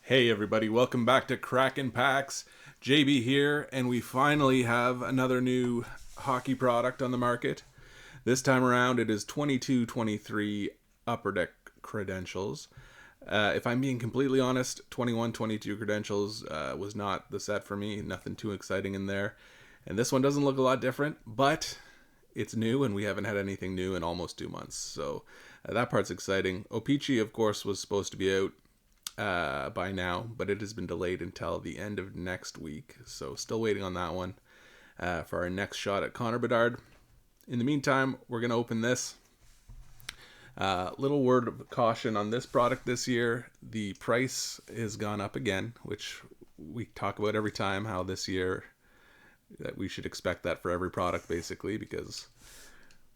Hey everybody, welcome back to Kraken Packs. JB here, and we finally have another new hockey product on the market. This time around it is 22-23 Upper Deck Credentials. If I'm being completely honest, 21-22 Credentials was not the set for me. Nothing too exciting in there. And this one doesn't look a lot different, but it's new and we haven't had anything new in almost 2 months. So that part's exciting. O-Pee-Chee, of course, was supposed to be out by now, but it has been delayed until the end of next week. So still waiting on that one for our next shot at Connor Bedard. In the meantime, we're going to open this. Little word of caution on this product this year. The price has gone up again, which we talk about every time, how this year that we should expect that for every product basically, because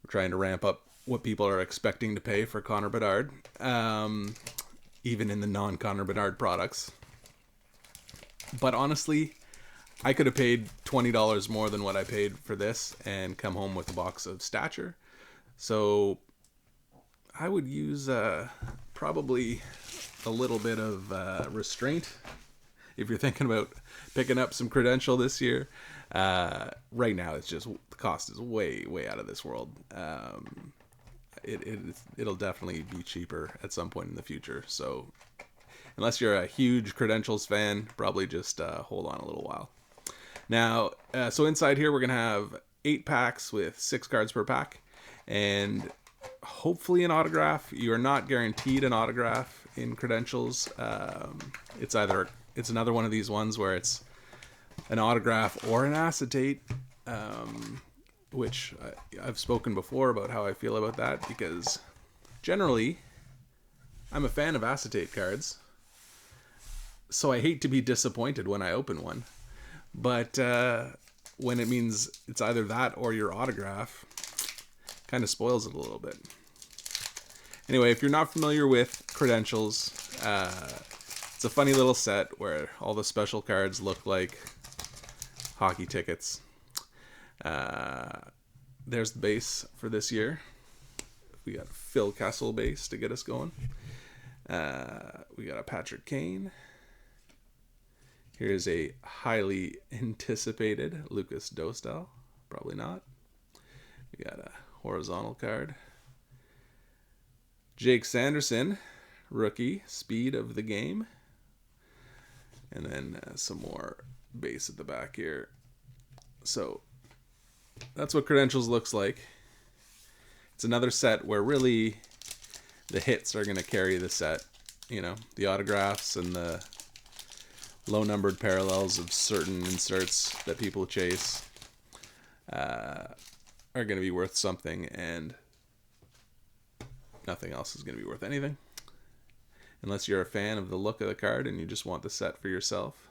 we're trying to ramp up what people are expecting to pay for Connor Bedard. Even in the non-Connor Bedard products. But honestly, I could have paid $20 more than what I paid for this and come home with a box of Stature. So I would use probably a little bit of restraint if you're thinking about picking up some Credential this year. Right now, it's just the cost is way out of this world. It'll definitely be cheaper at some point in the future. So unless you're a huge Credentials fan, probably just hold on a little while. Now, so inside here, we're going to have 8 packs with 6 cards per pack. And hopefully an autograph. You are not guaranteed an autograph in Credentials. It's another one of these ones where it's an autograph or an acetate. Which I've spoken before about how I feel about that, because generally I'm a fan of acetate cards, so I hate to be disappointed when I open one. But when it means it's either that or your autograph, kind of spoils it a little bit. Anyway, if you're not familiar with Credentials, it's a funny little set where all the special cards look like hockey tickets. There's the base for this year. We got a Phil Kessel base to get us going. We got a Patrick Kane. Here's a highly anticipated Lucas Dostal. Probably not. We got a horizontal card. Jake Sanderson, rookie, speed of the game. And then some more base at the back here. So that's what Credentials looks like. It's another set where really the hits are going to carry the set. You know, the autographs and the low-numbered parallels of certain inserts that people chase are going to be worth something, and nothing else is going to be worth anything. Unless you're a fan of the look of the card and you just want the set for yourself.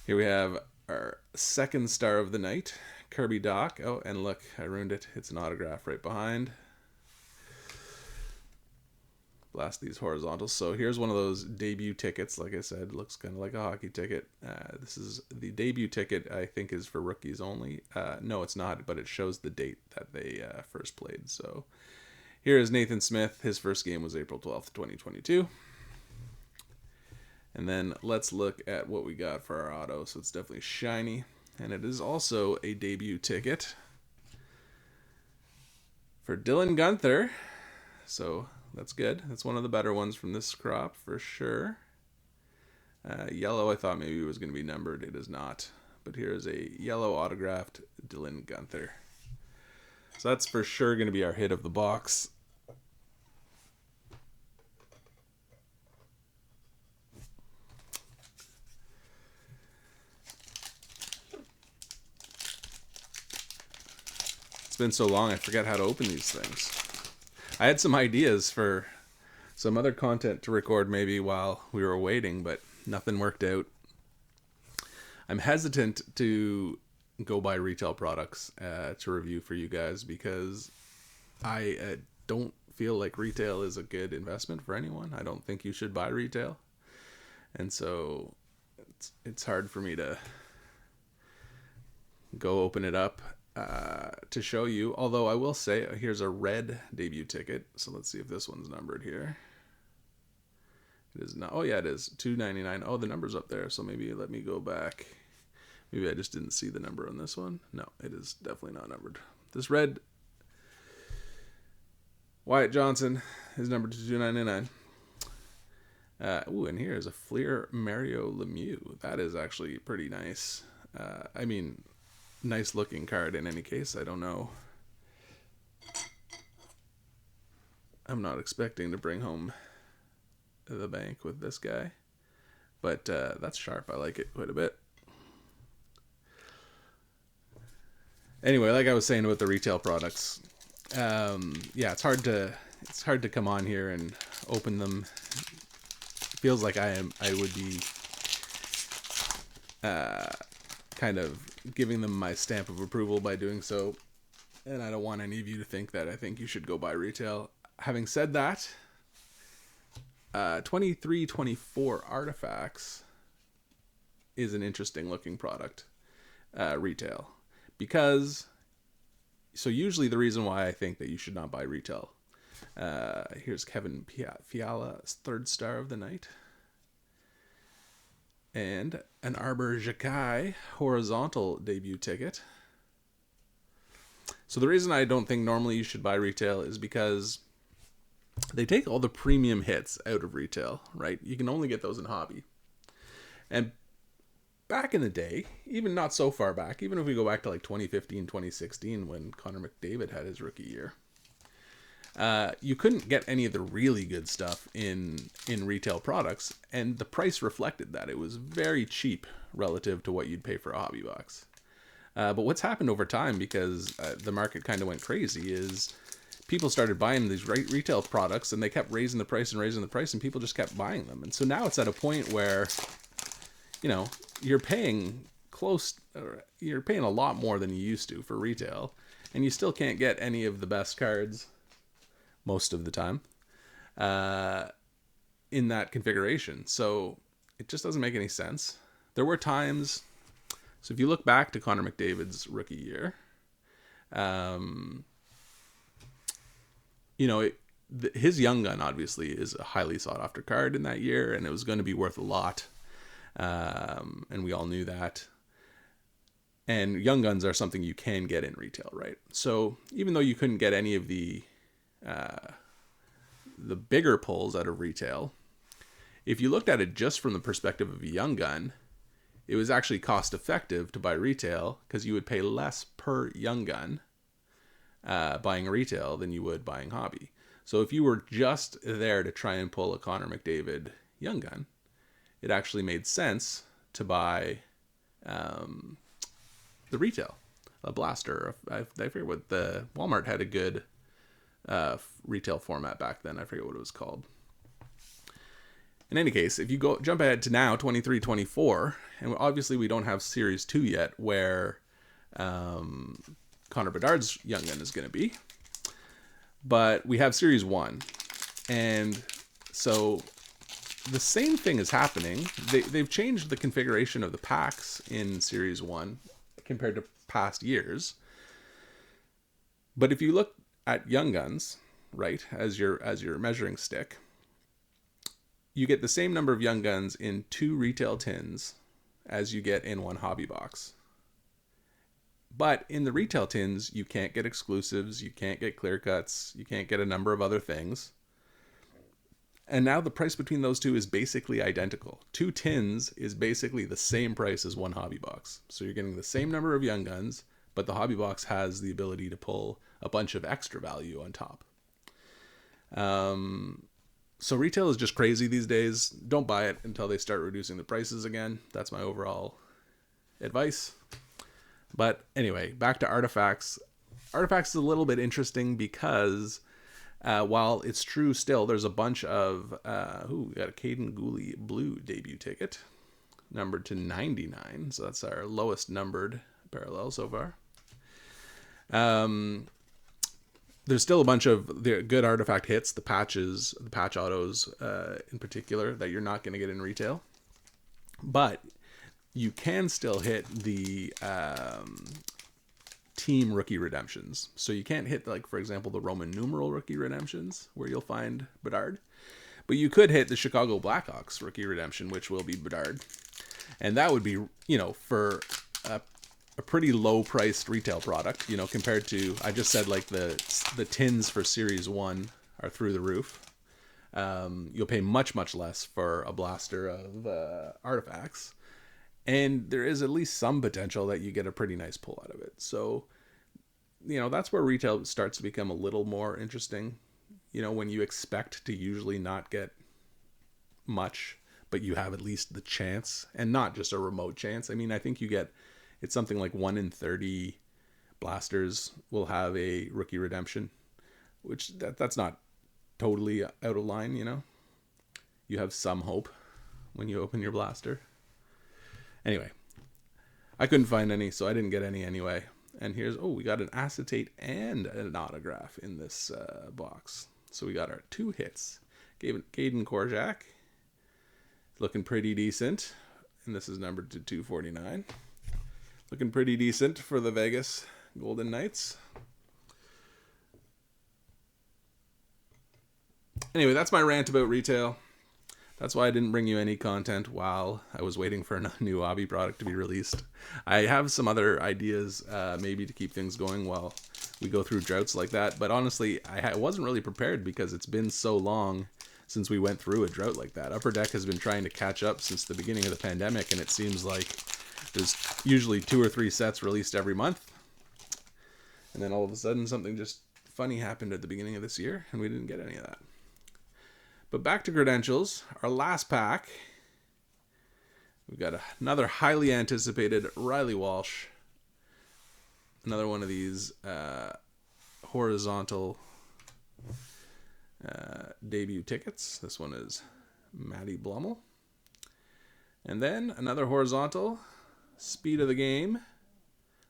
Here we have our second star of the night, Kirby Dach. Oh, and look, I ruined it. It's an autograph right behind. Blast these horizontals. So here's one of those debut tickets. Like I said, looks kind of like a hockey ticket. This is the debut ticket, I think, is for rookies only. No, it's not, but it shows the date that they first played. So here is Nathan Smith. His first game was April 12th, 2022. And then let's look at what we got for our auto. So it's definitely shiny. And it is also a debut ticket for Dylan Guenther. So that's good. That's one of the better ones from this crop for sure. Yellow, I thought maybe it was going to be numbered. It is not. But here's a yellow autographed Dylan Guenther. So that's for sure going to be our hit of the box. It's been so long, I forget how to open these things. I had some ideas for some other content to record maybe while we were waiting, but nothing worked out. I'm hesitant to go buy retail products to review for you guys because I don't feel like retail is a good investment for anyone. I don't think you should buy retail. And so it's hard for me to go open it up to show you. Although I will say, here's a red debut ticket. So let's see if this one's numbered here. It is not. Oh yeah, it is 299. Oh, the number's up there. So maybe let me go back. Maybe I just didn't see the number on this one. No, it is definitely not numbered. This red Wyatt Johnson is numbered to 299. Ooh, and here's a Fleer Mario Lemieux. That is actually pretty nice. I mean, nice looking card in any case. I don't know. I'm not expecting to bring home the bank with this guy. But that's sharp. I like it quite a bit. Anyway, like I was saying with the retail products, yeah, it's hard to come on here and open them. Feels like I would be kind of giving them my stamp of approval by doing so, and I don't want any of you to think that I think you should go buy retail. Having said that, 23-24 Artifacts is an interesting looking product, retail, because so usually the reason why I think that you should not buy retail. Here's Kevin Fiala's third star of the night. And an Arbor Xhekaj horizontal debut ticket. So the reason I don't think normally you should buy retail is because they take all the premium hits out of retail, right? You can only get those in hobby. And back in the day, even not so far back, even if we go back to like 2015, 2016, when Connor McDavid had his rookie year, you couldn't get any of the really good stuff in retail products, and the price reflected that. It was very cheap relative to what you'd pay for a hobby box. But what's happened over time, because the market kind of went crazy, is people started buying these retail products, and they kept raising the price, and people just kept buying them. And so now it's at a point where, you know, you're paying a lot more than you used to for retail, and you still can't get any of the best cards most of the time in that configuration. So it just doesn't make any sense. There were times, so if you look back to Connor McDavid's rookie year, you know, his Young Gun obviously is a highly sought after card in that year, and it was going to be worth a lot. And we all knew that. And Young Guns are something you can get in retail, right? So even though you couldn't get any of the bigger pulls out of retail, if you looked at it just from the perspective of a Young Gun, it was actually cost effective to buy retail, because you would pay less per Young Gun buying retail than you would buying hobby. So if you were just there to try and pull a Connor McDavid Young Gun, it actually made sense to buy the retail, a blaster. I forget what the Walmart had a good retail format back then. I forget what it was called. In any case, if you jump ahead to now, 23-24, and obviously we don't have Series 2 yet, where Connor Bedard's Young Gun is going to be, but we have Series 1, and so the same thing is happening. They've changed the configuration of the packs in Series 1 compared to past years, but if you look at Young Guns, right, as your measuring stick, you get the same number of Young Guns in 2 retail tins as you get in 1 hobby box. But in the retail tins, you can't get exclusives, you can't get clear cuts, you can't get a number of other things. And now the price between those two is basically identical. 2 tins is basically the same price as 1 hobby box. So you're getting the same number of Young Guns, but the hobby box has the ability to pull a bunch of extra value on top. So retail is just crazy these days. Don't buy it until they start reducing the prices again. That's my overall advice. But anyway, back to Artifacts. Artifacts is a little bit interesting because while it's true still, there's a bunch of... we got a Caden Gooley blue debut ticket, numbered to 99. So that's our lowest numbered parallel so far. There's still a bunch of the good artifact hits, the patches, the patch autos in particular, that you're not going to get in retail. But you can still hit the team rookie redemptions. So you can't hit, like, for example, the Roman numeral rookie redemptions where you'll find Bedard. But you could hit the Chicago Blackhawks rookie redemption, which will be Bedard. And that would be, for a pretty low priced retail product, compared to, I just said, like, the tins for Series 1 are through the roof. You'll pay much, much less for a blaster of artifacts. And there is at least some potential that you get a pretty nice pull out of it. So, that's where retail starts to become a little more interesting. When you expect to usually not get much, but you have at least the chance, and not just a remote chance. I mean, I think it's something like 1 in 30 blasters will have a rookie redemption, which that's not totally out of line, You have some hope when you open your blaster. Anyway, I couldn't find any, so I didn't get any anyway. And we got an acetate and an autograph in this box. So we got our 2 hits. Caden Korczak, looking pretty decent. And this is numbered to 249. Looking pretty decent for the Vegas Golden Knights. Anyway, that's my rant about retail. That's why I didn't bring you any content while I was waiting for a new hobby product to be released. I have some other ideas, maybe to keep things going while we go through droughts like that. But honestly, I wasn't really prepared because it's been so long since we went through a drought like that. Upper Deck has been trying to catch up since the beginning of the pandemic, and it seems like there's usually 2 or 3 sets released every month. And then all of a sudden, something just funny happened at the beginning of this year, and we didn't get any of that. But back to credentials, our last pack. We've got another highly anticipated Riley Walsh. Another one of these horizontal debut tickets. This one is Matty Blummel. And then another horizontal, speed of the game,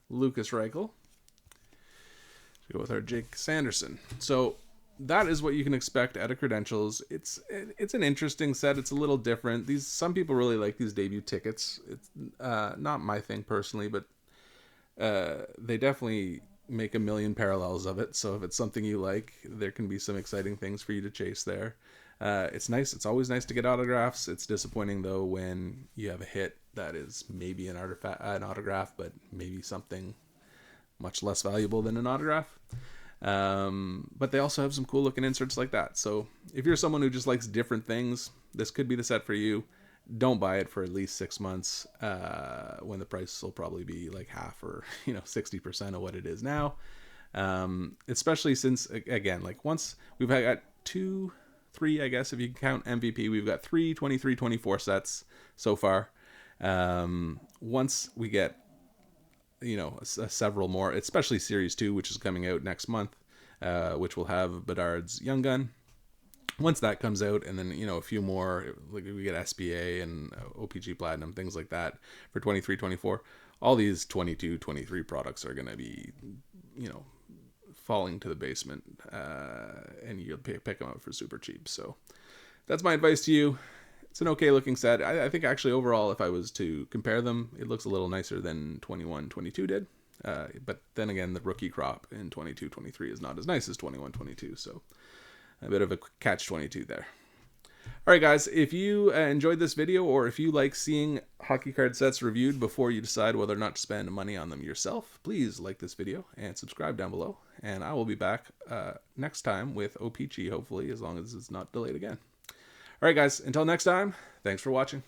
Lucas Reichel. Go with our Jake Sanderson. So that is what you can expect out of credentials. It's an interesting set. It's a little different. Some people really like these debut tickets. It's not my thing personally, but they definitely make a million parallels of it. So if it's something you like, there can be some exciting things for you to chase there. It's nice. It's always nice to get autographs. It's disappointing though when you have a hit that is maybe an autograph, but maybe something much less valuable than an autograph. But they also have some cool looking inserts like that. So if you're someone who just likes different things, this could be the set for you. Don't buy it for at least 6 months, when the price will probably be like half or 60% of what it is now. Especially since, again, like once we've got 2, 3, I guess if you can count MVP, we've got 3 23-24 sets so far. Once we get several more, especially Series 2, which is coming out next month, which will have Bedard's Young Gun. Once that comes out, and then a few more, like we get SBA and OPG Platinum, things like that for 23-24. All these 22-23 products are going to be falling to the basement, and you'll pick them up for super cheap. So that's my advice to you. It's an okay looking set. I think actually overall, if I was to compare them, it looks a little nicer than 21-22 did. But then again, the rookie crop in 22-23 is not as nice as 21-22. So a bit of a catch-22 there. All right, guys, if you enjoyed this video, or if you like seeing hockey card sets reviewed before you decide whether or not to spend money on them yourself, please like this video and subscribe down below. And I will be back next time with OPG, hopefully, as long as it's not delayed again. All right, guys, until next time, thanks for watching.